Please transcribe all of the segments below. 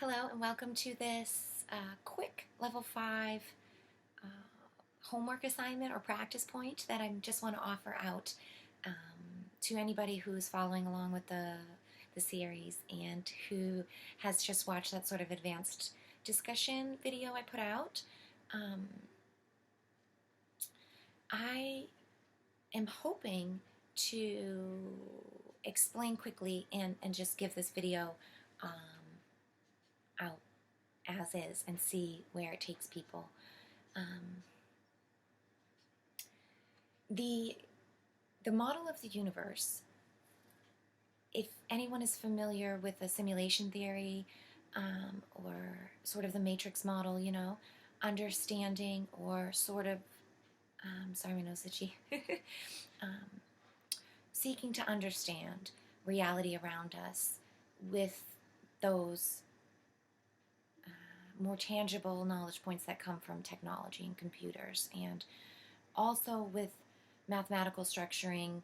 Hello and welcome to this quick level 5 uh, homework assignment or practice point that I just want to offer out to anybody who's following along with the series and who has just watched that sort of advanced discussion video I put out. I am hoping to explain quickly and just give this video out as is and see where it takes people. The model of the universe, if anyone is familiar with the simulation theory or sort of the matrix model, understanding or sort of, sorry, my nose itchy, seeking to understand reality around us with those more tangible knowledge points that come from technology and computers, and also with mathematical structuring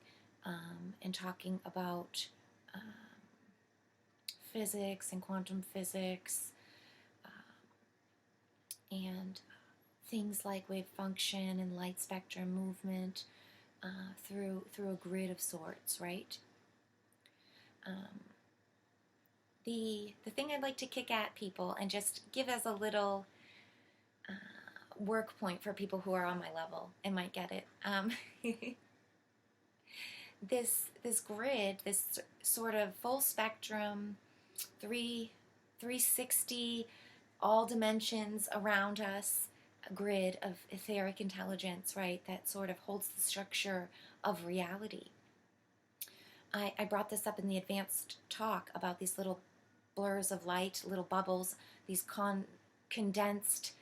and talking about physics and quantum physics and things like wave function and light spectrum movement through a grid of sorts, right? The thing I'd like to kick at people and just give as a little work point for people who are on my level and might get it. This grid, this sort of full spectrum, 360, all dimensions around us, a grid of etheric intelligence, right, that sort of holds the structure of reality. I brought this up in the advanced talk about these little blurs of light, little bubbles, these condensed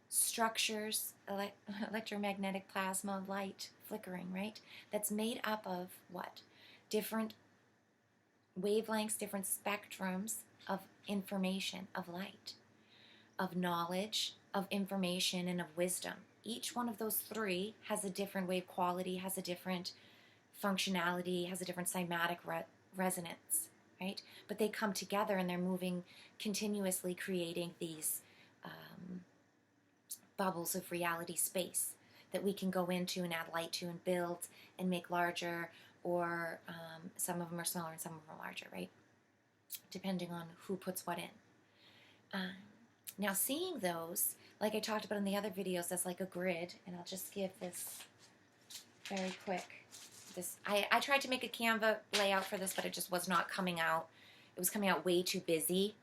structures, electromagnetic plasma, light, flickering, right? That's made up of what? Different wavelengths, different spectrums of information, of light, of knowledge, of information, and of wisdom. Each one of those three has a different wave quality, has a different functionality, has a different cymatic resonance, right? But they come together and they're moving continuously, creating these bubbles of reality space that we can go into and add light to and build and make larger, or some of them are smaller and some of them are larger, right? Depending on who puts what in. Now seeing those, like I talked about in the other videos, as like a grid, and I'll just give this very quick. I tried to make a Canva layout for this, but it just was not coming out. It was coming out way too busy.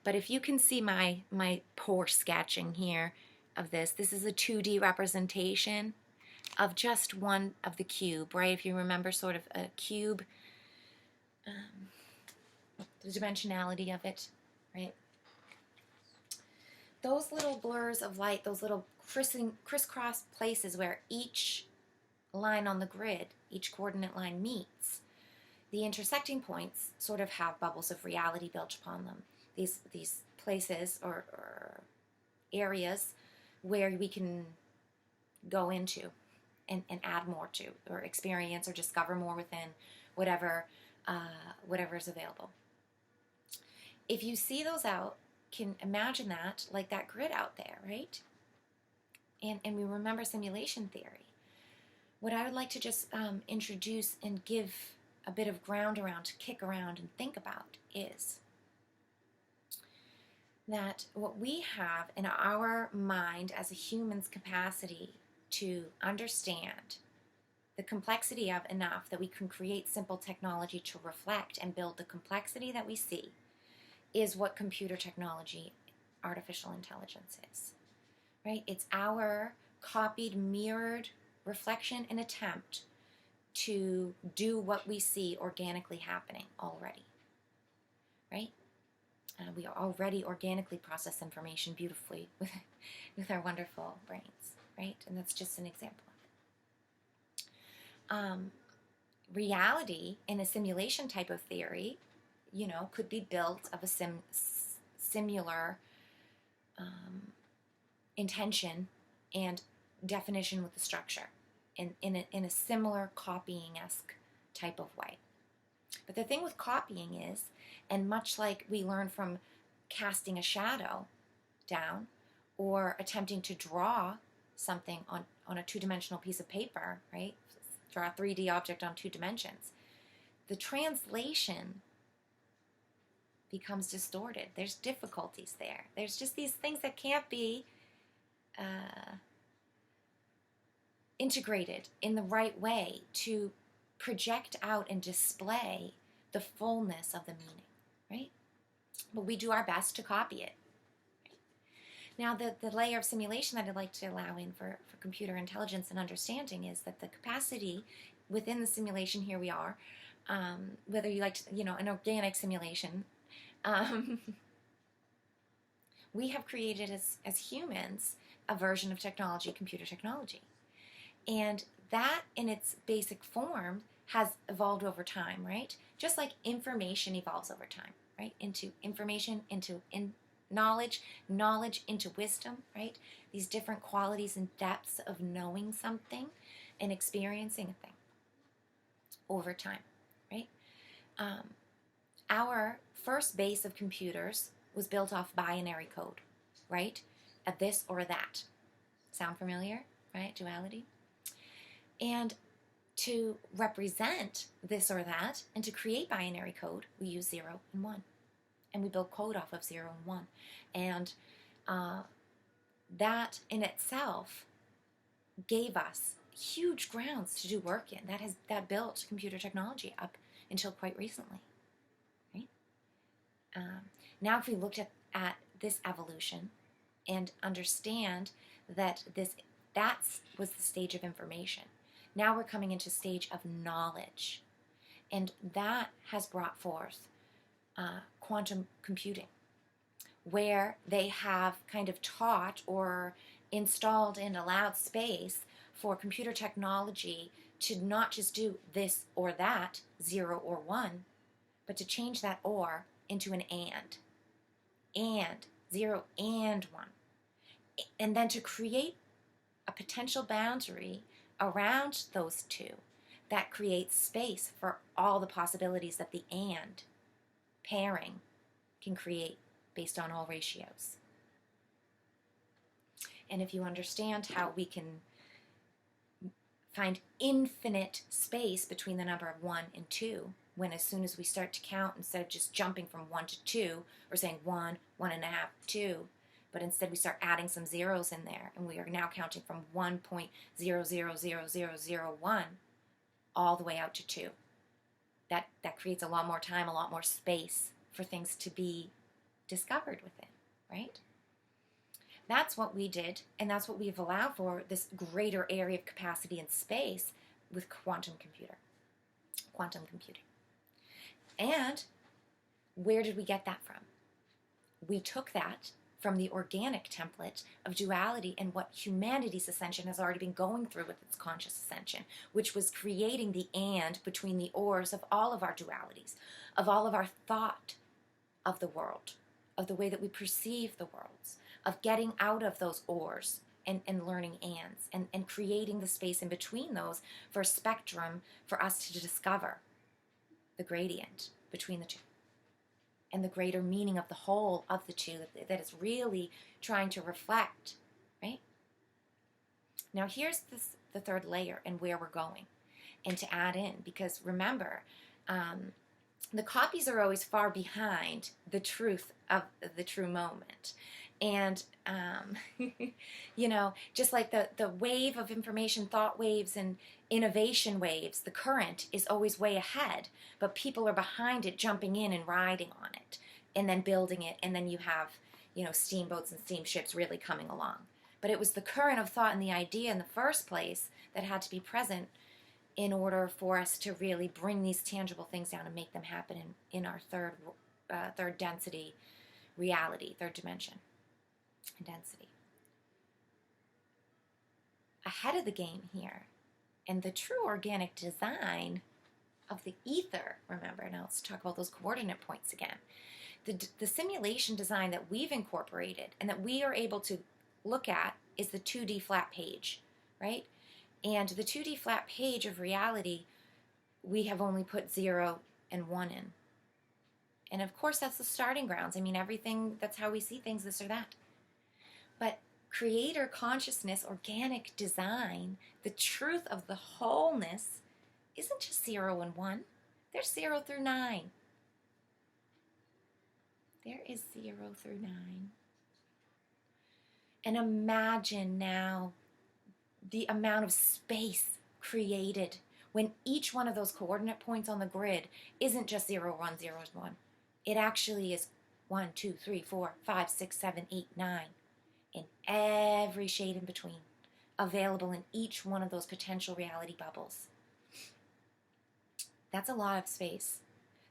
But if you can see my poor sketching here of this is a 2D representation of just one of the cube, right? If you remember sort of a cube, the dimensionality of it, right? Those little blurs of light, those little crisscross places where each line on the grid, each coordinate line meets, the intersecting points sort of have bubbles of reality built upon them. These places or areas where we can go into and add more to, or experience or discover more within whatever is available. If you see those out, can imagine that like that grid out there, right? And we remember simulation theory. What I would like to just introduce and give a bit of ground around, to kick around and think about, is that what we have in our mind as a human's capacity to understand the complexity of enough that we can create simple technology to reflect and build the complexity that we see is what computer technology, artificial intelligence is, right? It's our copied, mirrored reflection and attempt to do what we see organically happening already, right? We already organically process information beautifully with our wonderful brains, right? And that's just an example of it. Reality in a simulation type of theory, could be built of a similar intention and definition with the structure in a similar copying-esque type of way. But the thing with copying is, and much like we learn from casting a shadow down or attempting to draw something on a two-dimensional piece of paper, right? Draw a 3D object on 2 dimensions. The translation becomes distorted. There's difficulties there. There's just these things that can't be integrated in the right way to project out and display the fullness of the meaning, right? But we do our best to copy it. Now, the layer of simulation that I'd like to allow in for computer intelligence and understanding is that the capacity within the simulation, here we are, whether you like to, an organic simulation, we have created as humans a version of technology, computer technology. And that in its basic form has evolved over time, right? Just like information evolves over time, right? Into information, into knowledge into wisdom, right? These different qualities and depths of knowing something and experiencing a thing over time, right? Our first base of computers was built off binary code, right? A this or a that. Sound familiar, right? Duality. And to represent this or that and to create binary code, we use 0 and 1. And we build code off of 0 and 1. And that in itself gave us huge grounds to do work in. That built computer technology up until quite recently. Right? Now if we looked at this evolution and understand that that was the stage of information. Now we're coming into stage of knowledge. And that has brought forth quantum computing, where they have kind of taught or installed and allowed space for computer technology to not just do this or that, 0 or 1, but to change that or into an and 0 and 1. And then to create a potential boundary around those two that creates space for all the possibilities that the and pairing can create based on all ratios. And if you understand how we can find infinite space between the number of 1 and 2, when as soon as we start to count, instead of just jumping from 1 to 2, or saying 1, 1.5, 2, but instead we start adding some zeros in there, and we are now counting from 1.000001 all the way out to 2. That creates a lot more time, a lot more space for things to be discovered within, right? That's what we did, and that's what we've allowed for, this greater area of capacity and space with quantum computing. And where did we get that from? We took that from the organic template of duality and what humanity's ascension has already been going through with its conscious ascension, which was creating the and between the ors of all of our dualities, of all of our thought of the world, of the way that we perceive the worlds, of getting out of those ors and learning ands, and creating the space in between those for a spectrum for us to discover the gradient between the two and the greater meaning of the whole of the two that is really trying to reflect, right? Now here's the third layer and where we're going, and to add in, because remember, the copies are always far behind the truth of the true moment. And, just like the wave of information, thought waves and innovation waves, the current is always way ahead, but people are behind it, jumping in and riding on it, and then building it, and then you have, steamboats and steamships really coming along. But it was the current of thought and the idea in the first place that had to be present in order for us to really bring these tangible things down and make them happen in our third density reality, third dimension density. Ahead of the game here, and the true organic design of the ether, remember, now let's talk about those coordinate points again. The simulation design that we've incorporated and that we are able to look at is the 2D flat page, right? And the 2D flat page of reality, we have only put 0 and 1 in. And of course, that's the starting grounds. I mean, everything, that's how we see things, this or that. But creator consciousness, organic design, the truth of the wholeness isn't just 0 and 1. There's 0 through 9. There is 0 through 9. And imagine now the amount of space created when each one of those coordinate points on the grid isn't just 0, 1, 0, 1. It actually is 1, 2, 3, 4, 5, 6, 7, 8, 9. In every shade in between, available in each one of those potential reality bubbles. That's a lot of space.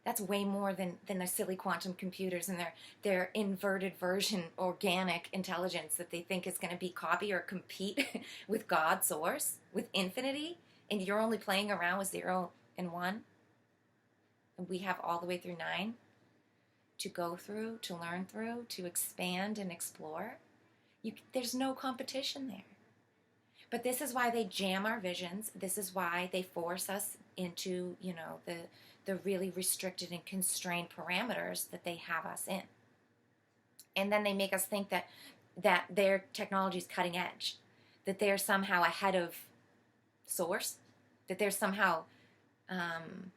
That's way more than the silly quantum computers and their inverted version organic intelligence that they think is going to be copy or compete with God source, with infinity, and you're only playing around with 0 and 1. And we have all the way through 9 to go through, to learn through, to expand and explore. There's no competition there. But this is why they jam our visions. This is why they force us into, the really restricted and constrained parameters that they have us in. And then they make us think that their technology is cutting edge, that they're somehow ahead of source, that they're somehow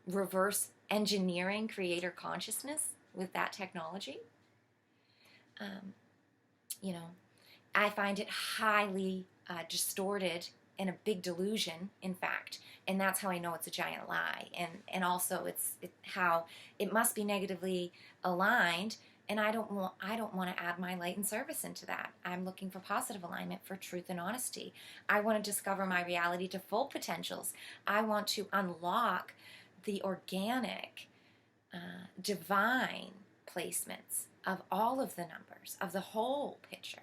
reverse engineering creator consciousness with that technology. I find it highly distorted and a big delusion, in fact, and that's how I know it's a giant lie. And also how it must be negatively aligned, and I don't want to add my light and service into that. I'm looking for positive alignment, for truth and honesty. I want to discover my reality to full potentials. I want to unlock the organic, divine placements of all of the numbers, of the whole picture,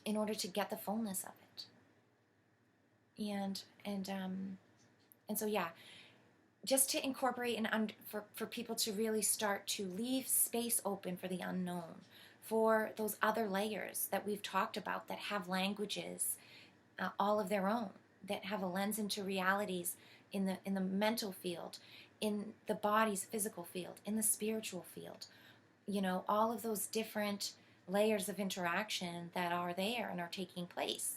in order to get the fullness of it. And so, yeah, just to incorporate for people to really start to leave space open for the unknown, for those other layers that we've talked about that have languages all of their own, that have a lens into realities in the mental field, in the body's physical field, in the spiritual field, all of those different layers of interaction that are there and are taking place.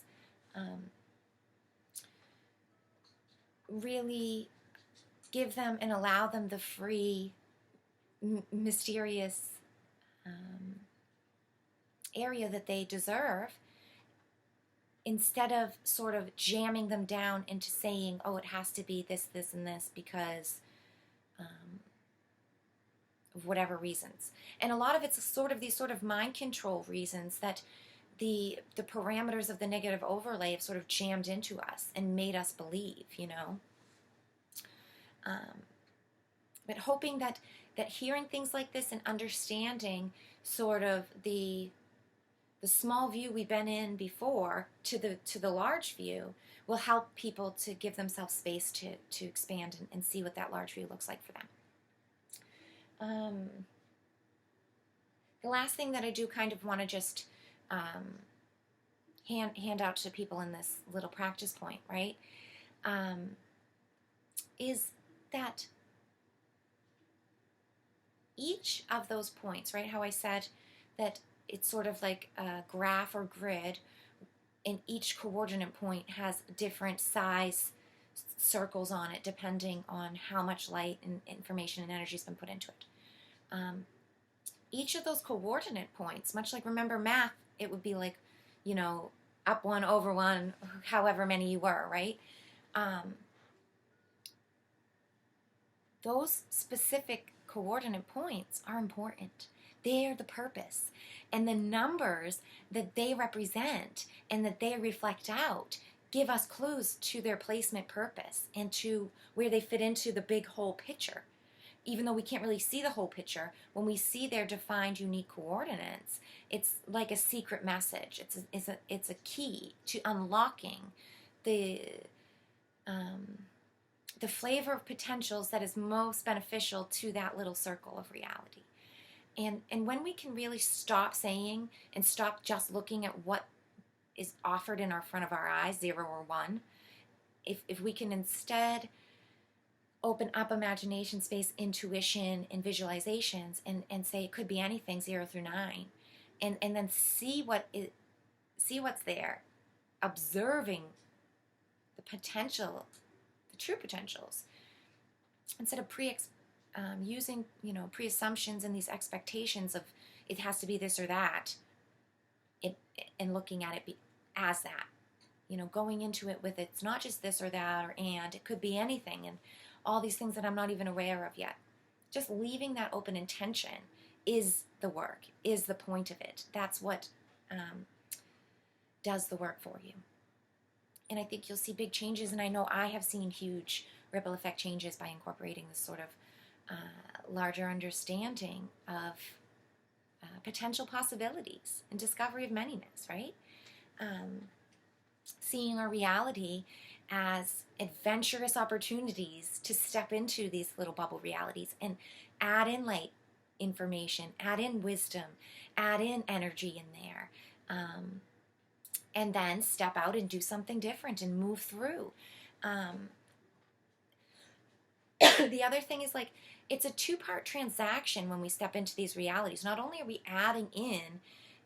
Really give them and allow them the free, mysterious area that they deserve, instead of sort of jamming them down into saying, oh, it has to be this, this, and this because of whatever reasons. And a lot of it's these sort of mind control reasons that the parameters of the negative overlay have sort of jammed into us and made us believe, But hoping that hearing things like this and understanding sort of the small view we've been in before to the large view will help people to give themselves space to expand and see what that large view looks like for them. The last thing that I do kind of want to just hand out to people in this little practice point, right, is that each of those points, right, how I said that it's sort of like a graph or grid, and each coordinate point has different size circles on it depending on how much light and information and energy has been put into it. Each of those coordinate points, much like, remember math, it would be like, up 1 over 1, however many you were, right? Those specific coordinate points are important. They're the purpose. And the numbers that they represent and that they reflect out give us clues to their placement purpose and to where they fit into the big whole picture. Even though we can't really see the whole picture, when we see their defined unique coordinates, it's like a secret message. It's a key to unlocking the flavor of potentials that is most beneficial to that little circle of reality. And when we can really stop saying and stop just looking at what is offered in our front of our eyes, 0 or 1, if we can instead open up imagination space, intuition, and visualizations, and say it could be anything 0 through 9, and then see what's there, observing the potential, the true potentials, instead of using pre-assumptions and these expectations of it has to be this or that, and looking at it as that, going into it with it's not just this or that, and it could be anything, and all these things that I'm not even aware of yet. Just leaving that open intention is the work, is the point of it. That's what does the work for you. And I think you'll see big changes, and I know I have seen huge ripple effect changes by incorporating this sort of larger understanding of potential possibilities and discovery of manyness, right? Seeing our reality as adventurous opportunities to step into these little bubble realities and add in light information, add in wisdom, add in energy in there, and then step out and do something different and move through. The other thing is, like, it's a two-part transaction when we step into these realities. Not only are we adding in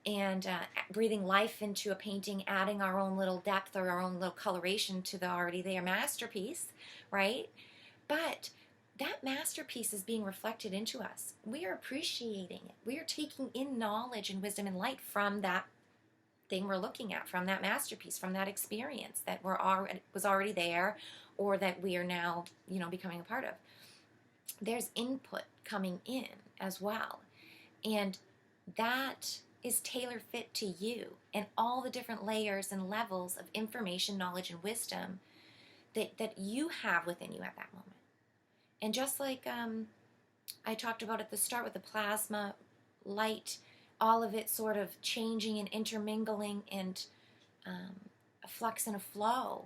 and breathing life into a painting, adding our own little depth or our own little coloration to the already there masterpiece, right? But that masterpiece is being reflected into us. We are appreciating it. We are taking in knowledge and wisdom and light from that thing we're looking at, from that masterpiece, from that experience that was already there, or that we are now, becoming a part of. There's input coming in as well. And that is tailor fit to you and all the different layers and levels of information, knowledge, and wisdom that you have within you at that moment. And just like I talked about at the start with the plasma, light, all of it sort of changing and intermingling and a flux and a flow,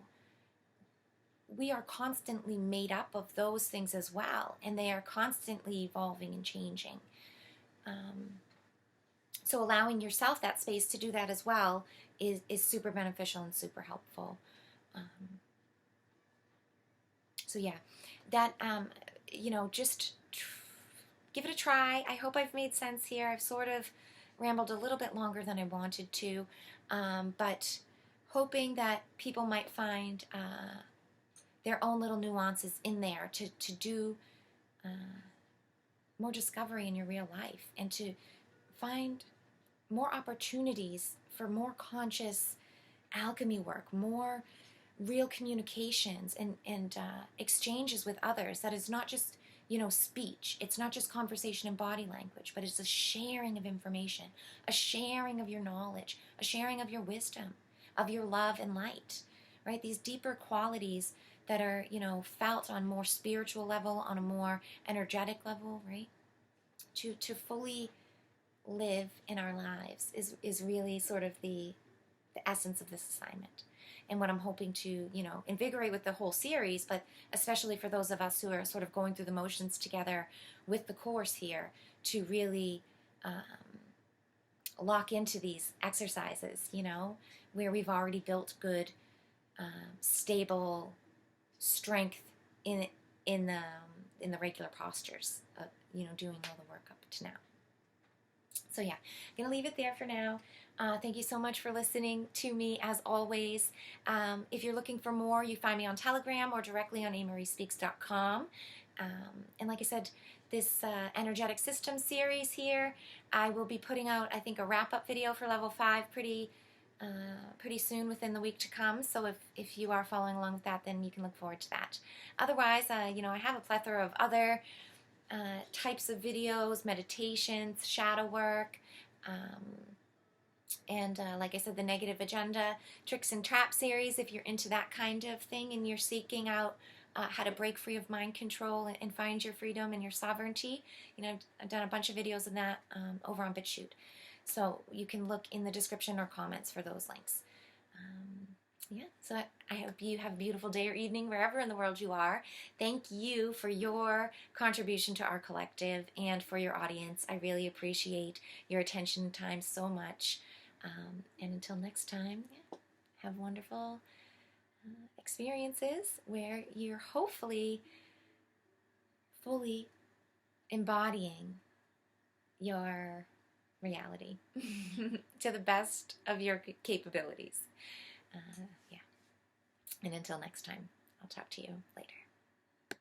we are constantly made up of those things as well, and they are constantly evolving and changing. So allowing yourself that space to do that as well is super beneficial and super helpful. So yeah, that, just give it a try. I hope I've made sense here. I've sort of rambled a little bit longer than I wanted to, but hoping that people might find their own little nuances in there to do more discovery in your real life, and to find more opportunities for more conscious alchemy work, more real communications and exchanges with others. That is not just, speech. It's not just conversation and body language, but it's a sharing of information, a sharing of your knowledge, a sharing of your wisdom, of your love and light, right? These deeper qualities that are, felt on more spiritual level, on a more energetic level, right? To fully live in our lives is really sort of the essence of this assignment. And what I'm hoping to, invigorate with the whole series, but especially for those of us who are sort of going through the motions together with the course here, to really lock into these exercises, where we've already built good, stable strength in the regular postures of, doing all the work up to now. So yeah, I'm going to leave it there for now. Thank you so much for listening to me, as always. If you're looking for more, you find me on Telegram or directly on amariespeaks.com. And like I said, this energetic system series here, I will be putting out, I think, a wrap-up video for level 5 pretty soon, within the week to come. So if you are following along with that, then you can look forward to that. Otherwise, I have a plethora of other types of videos, meditations, shadow work, and like I said, the negative agenda, tricks and trap series, if you're into that kind of thing and you're seeking out how to break free of mind control and find your freedom and your sovereignty. I've done a bunch of videos on that over on BitChute. So you can look in the description or comments for those links. So I hope you have a beautiful day or evening wherever in the world you are. Thank you for your contribution to our collective and for your audience. I really appreciate your attention and time so much. And until next time, have wonderful experiences where you're hopefully fully embodying your reality to the best of your capabilities. Yeah. And until next time, I'll talk to you later.